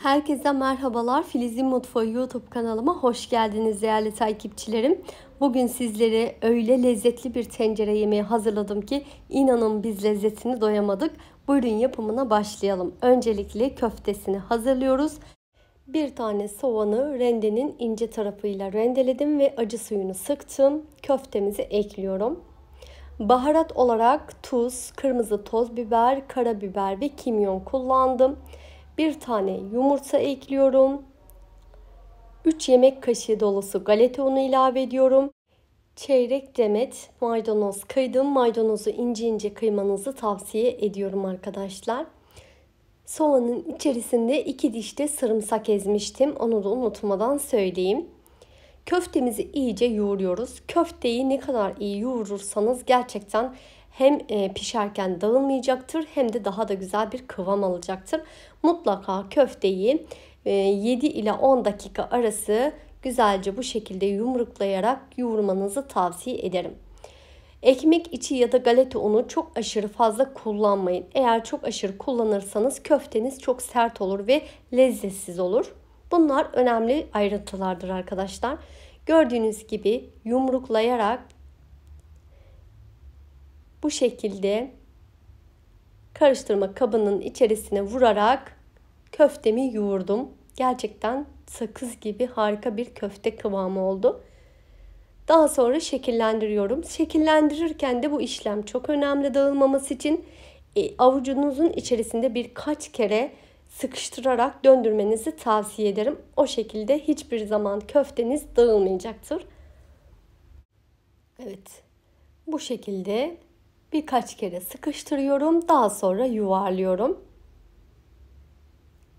Herkese merhabalar. Filiz'in Mutfağı YouTube kanalıma hoş geldiniz değerli takipçilerim. Bugün sizlere öyle lezzetli bir tencere yemeği hazırladım ki inanın biz lezzetini doyamadık. Buyurun yapımına başlayalım. Öncelikle köftesini hazırlıyoruz. Bir tane soğanı rendenin ince tarafıyla rendeledim ve acı suyunu sıktım. Köftemizi ekliyorum. Baharat olarak tuz, kırmızı toz biber, karabiber ve kimyon kullandım. Bir tane yumurta ekliyorum. 3 yemek kaşığı dolusu galeta unu ilave ediyorum. Çeyrek demet maydanoz kıydım. Maydanozu ince ince kıymanızı tavsiye ediyorum arkadaşlar. Soğanın içerisinde 2 diş de sarımsak ezmiştim. Onu da unutmadan söyleyeyim. Köftemizi iyice yoğuruyoruz. Köfteyi ne kadar iyi yoğurursanız gerçekten hem pişerken dağılmayacaktır hem de daha da güzel bir kıvam alacaktır. Mutlaka köfteyi 7 ile 10 dakika arası güzelce bu şekilde yumruklayarak yoğurmanızı tavsiye ederim. Ekmek içi ya da galeta unu çok aşırı fazla kullanmayın. Eğer çok aşırı kullanırsanız köfteniz çok sert olur ve lezzetsiz olur. Bunlar önemli ayrıntılardır arkadaşlar. Gördüğünüz gibi yumruklayarak bu şekilde karıştırma kabının içerisine vurarak köftemi yoğurdum. Gerçekten sakız gibi harika bir köfte kıvamı oldu. Daha sonra şekillendiriyorum. Şekillendirirken de bu işlem çok önemli dağılmaması için avucunuzun içerisinde birkaç kere sıkıştırarak döndürmenizi tavsiye ederim. O şekilde hiçbir zaman köfteniz dağılmayacaktır. Evet. Bu şekilde birkaç kere sıkıştırıyorum. Daha sonra yuvarlıyorum.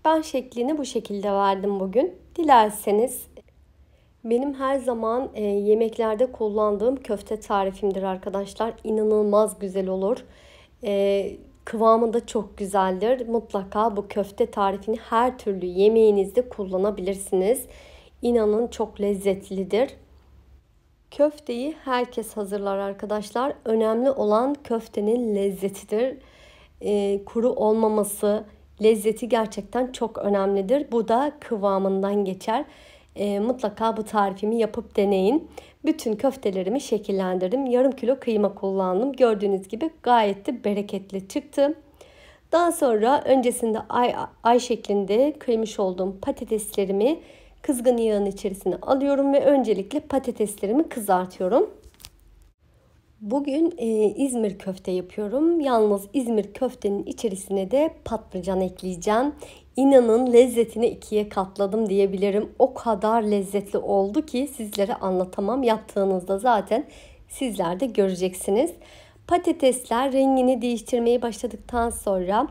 Ben şeklini bu şekilde verdim bugün. Dilerseniz benim her zaman yemeklerde kullandığım köfte tarifimdir arkadaşlar. İnanılmaz güzel olur. Kıvamı da çok güzeldir. Mutlaka bu köfte tarifini her türlü yemeğinizde kullanabilirsiniz. İnanın çok lezzetlidir. Köfteyi herkes hazırlar arkadaşlar. Önemli olan köftenin lezzetidir. Kuru olmaması, lezzeti gerçekten çok önemlidir. Bu da kıvamından geçer. Mutlaka bu tarifimi yapıp deneyin. Bütün köftelerimi şekillendirdim. Yarım kilo kıyma kullandım. Gördüğünüz gibi gayet de bereketli çıktı. Daha sonra öncesinde ay şeklinde kıymış olduğum patateslerimi kızgın yağın içerisine alıyorum ve öncelikle patateslerimi kızartıyorum. Bugün İzmir köfte yapıyorum. Yalnız İzmir köftenin içerisine de patlıcan ekleyeceğim. İnanın lezzetini ikiye katladım diyebilirim. O kadar lezzetli oldu ki sizlere anlatamam. Yaptığınızda zaten sizler de göreceksiniz. Patatesler rengini değiştirmeye başladıktan sonra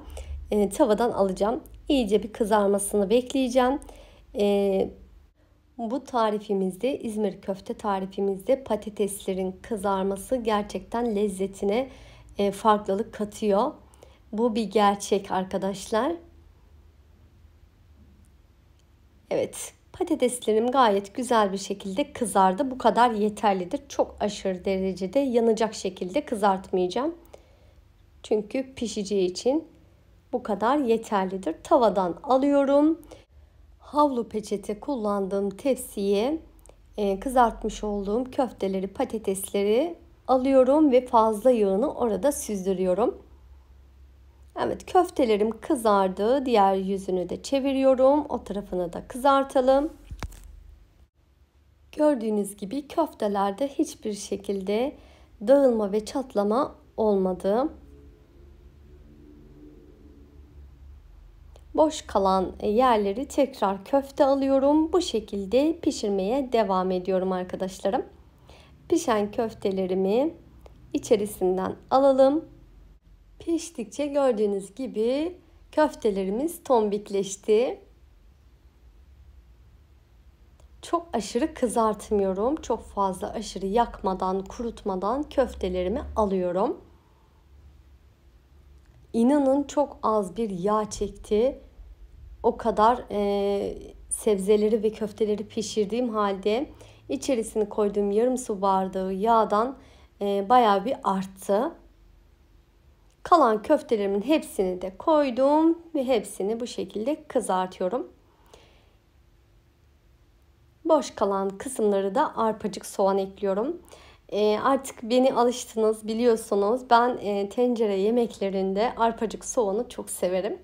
tavadan alacağım. İyice bir kızarmasını bekleyeceğim. Bu tarifimizde, İzmir köfte tarifimizde patateslerin kızarması gerçekten lezzetine farklılık katıyor. Bu bir gerçek arkadaşlar. Evet, patateslerim gayet güzel bir şekilde kızardı. Bu kadar yeterlidir. Çok aşırı derecede yanacak şekilde kızartmayacağım. Çünkü pişeceği için bu kadar yeterlidir. Tavadan alıyorum. Havlu peçete kullandığım tepsiye kızartmış olduğum köfteleri, patatesleri alıyorum ve fazla yağını orada süzdürüyorum. Evet, köftelerim kızardı. Diğer yüzünü de çeviriyorum. O tarafını da kızartalım. Gördüğünüz gibi köftelerde hiçbir şekilde dağılma ve çatlama olmadı. Boş kalan yerleri tekrar köfte alıyorum. Bu şekilde pişirmeye devam ediyorum arkadaşlarım. Pişen köftelerimi içerisinden alalım. Piştikçe gördüğünüz gibi köftelerimiz tombikleşti. Çok aşırı kızartmıyorum. Çok fazla aşırı yakmadan, kurutmadan köftelerimi alıyorum. İnanın çok az bir yağ çekti. O kadar sebzeleri ve köfteleri pişirdiğim halde içerisine koyduğum yarım su bardağı yağdan bayağı bir arttı. Kalan köftelerimin hepsini de koydum ve hepsini bu şekilde kızartıyorum. Boş kalan kısımları da arpacık soğan ekliyorum. Artık beni alıştınız, biliyorsunuz. Ben tencere yemeklerinde arpacık soğanı çok severim.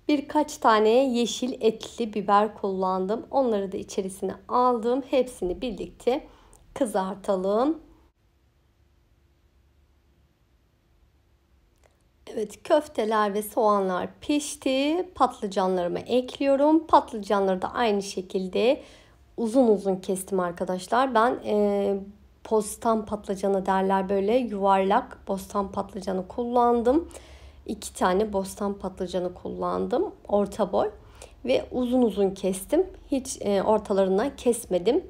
Birkaç tane yeşil etli biber kullandım. Onları da içerisine aldım. Hepsini birlikte kızartalım. Evet, köfteler ve soğanlar pişti. Patlıcanlarımı ekliyorum. Patlıcanları da aynı şekilde uzun uzun kestim arkadaşlar. Ben bostan patlıcanı derler, böyle yuvarlak bostan patlıcanı kullandım. 2 tane bostan patlıcanı kullandım. Orta boy. Ve uzun uzun kestim. Hiç ortalarından kesmedim.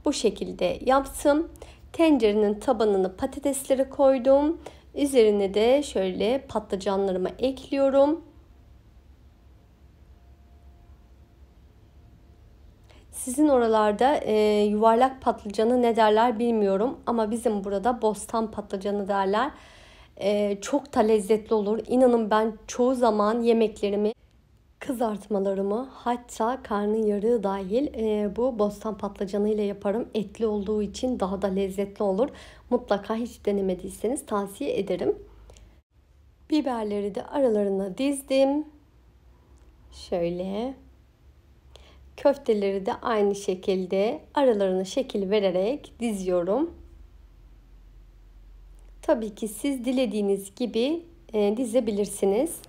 Bu şekilde yaptım. Tencerenin tabanını patatesleri koydum. Üzerine de şöyle patlıcanlarımı ekliyorum. Sizin oralarda yuvarlak patlıcanı ne derler bilmiyorum. Ama bizim burada bostan patlıcanı derler. Çok da lezzetli olur. İnanın ben çoğu zaman yemeklerimi, kızartmalarımı, hatta karnıyarığı dahil bu bostan patlıcanı ile yaparım. Etli olduğu için daha da lezzetli olur. Mutlaka hiç denemediyseniz tavsiye ederim. Biberleri de aralarına dizdim. Şöyle. Köfteleri de aynı şekilde aralarına şekil vererek diziyorum. Tabii ki siz dilediğiniz gibi dizebilirsiniz.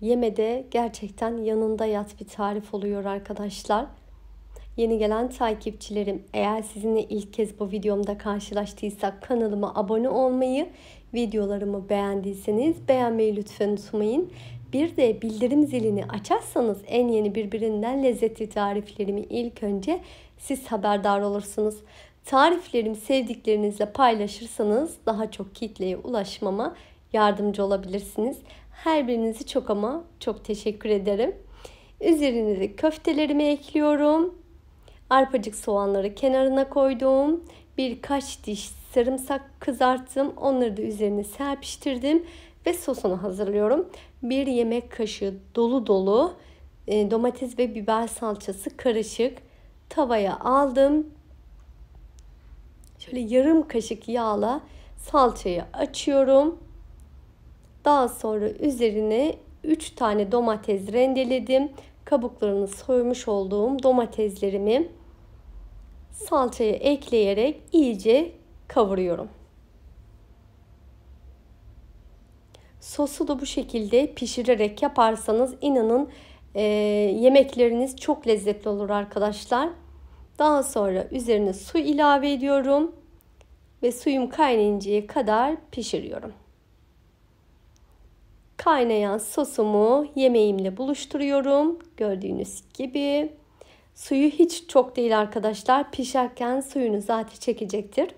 Yemede gerçekten yanında yat bir tarif oluyor arkadaşlar. Yeni gelen takipçilerim, eğer sizinle ilk kez bu videomda karşılaştıysak kanalıma abone olmayı, videolarımı beğendiyseniz beğenmeyi lütfen unutmayın. Bir de bildirim zilini açarsanız en yeni birbirinden lezzetli tariflerimi ilk önce siz haberdar olursunuz. Tariflerimi sevdiklerinizle paylaşırsanız daha çok kitleye ulaşmama yardımcı olabilirsiniz. Her birinizi çok ama çok teşekkür ederim. Üzerine de köftelerimi ekliyorum. Arpacık soğanları kenarına koydum. Birkaç diş sarımsak kızarttım. Onları da üzerine serpiştirdim ve sosunu hazırlıyorum. 1 yemek kaşığı dolu dolu domates ve biber salçası karışık tavaya aldım. Şöyle yarım kaşık yağla salçayı açıyorum. Daha sonra üzerine 3 tane domates rendeledim. Kabuklarını soymuş olduğum domateslerimi salçaya ekleyerek iyice kavuruyorum. Sosu da bu şekilde pişirerek yaparsanız inanın yemekleriniz çok lezzetli olur arkadaşlar. Daha sonra üzerine su ilave ediyorum ve suyum kaynayıncaya kadar pişiriyorum. Kaynayan sosumu yemeğimle buluşturuyorum. Gördüğünüz gibi suyu hiç çok değil arkadaşlar. Pişerken suyunu zaten çekecektir.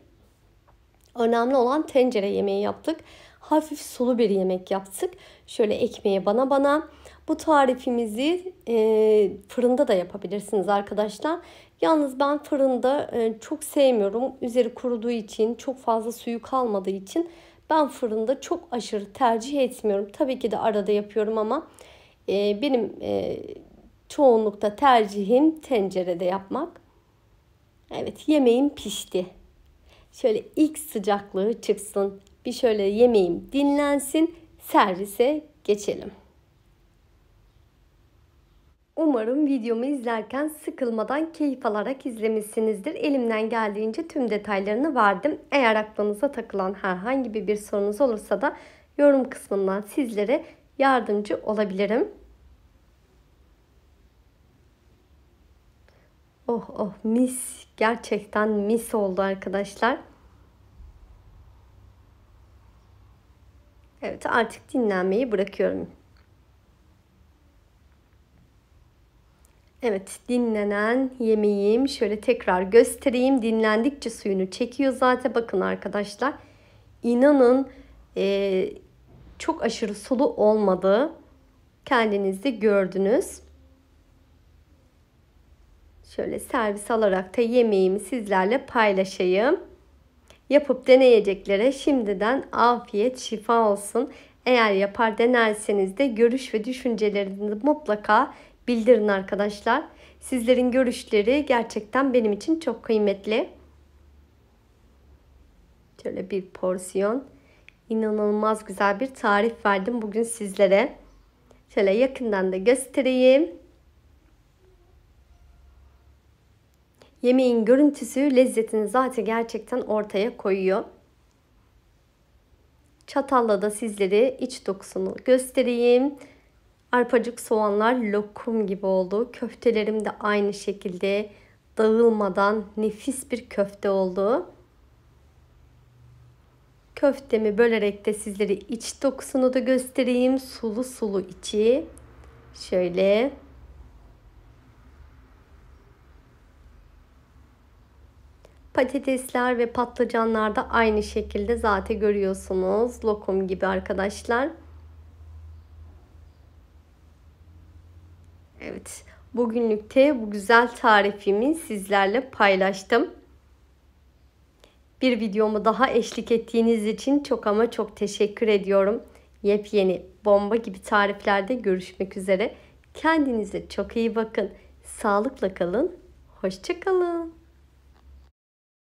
Önemli olan tencere yemeği yaptık. Hafif sulu bir yemek yaptık. Şöyle ekmeğe bana bana. Bu tarifimizi fırında da yapabilirsiniz arkadaşlar. Yalnız ben fırında çok sevmiyorum. Üzeri kuruduğu için, çok fazla suyu kalmadığı için ben fırında çok aşırı tercih etmiyorum. Tabii ki de arada yapıyorum ama benim çoğunlukta tercihim tencerede yapmak. Evet, yemeğim pişti. Şöyle ilk sıcaklığı çıksın. Bir şöyle yemeğim dinlensin. Servise geçelim. Umarım videomu izlerken sıkılmadan keyif alarak izlemişsinizdir. Elimden geldiğince tüm detaylarını verdim. Eğer aklınıza takılan herhangi bir sorunuz olursa da yorum kısmından sizlere yardımcı olabilirim. Oh oh, mis, gerçekten mis oldu arkadaşlar. Evet, artık dinlenmeyi bırakıyorum. Evet, dinlenen yemeğim şöyle tekrar göstereyim. Dinlendikçe suyunu çekiyor zaten. Bakın arkadaşlar, inanın çok aşırı sulu olmadı. Kendiniz de gördünüz. Şöyle servis alarak da yemeğimi sizlerle paylaşayım. Yapıp deneyeceklere şimdiden afiyet şifa olsun. Eğer yapar denerseniz de görüş ve düşüncelerinizi mutlaka bildirin arkadaşlar. Sizlerin görüşleri gerçekten benim için çok kıymetli. Şöyle bir porsiyon. İnanılmaz güzel bir tarif verdim bugün sizlere. Şöyle yakından da göstereyim. Yemeğin görüntüsü lezzetini zaten gerçekten ortaya koyuyor. Çatalla da sizlere iç dokusunu göstereyim. Arpacık soğanlar lokum gibi oldu. Köftelerim de aynı şekilde dağılmadan nefis bir köfte oldu. Köftemi bölerek de sizlere iç dokusunu da göstereyim. Sulu sulu içi. Şöyle. Patatesler ve patlıcanlar da aynı şekilde zaten görüyorsunuz. Lokum gibi arkadaşlar. Evet. Bugünlükte bu güzel tarifimi sizlerle paylaştım. Bir videomu daha eşlik ettiğiniz için çok ama çok teşekkür ediyorum. Yepyeni bomba gibi tariflerde görüşmek üzere. Kendinize çok iyi bakın. Sağlıkla kalın. Hoşça kalın.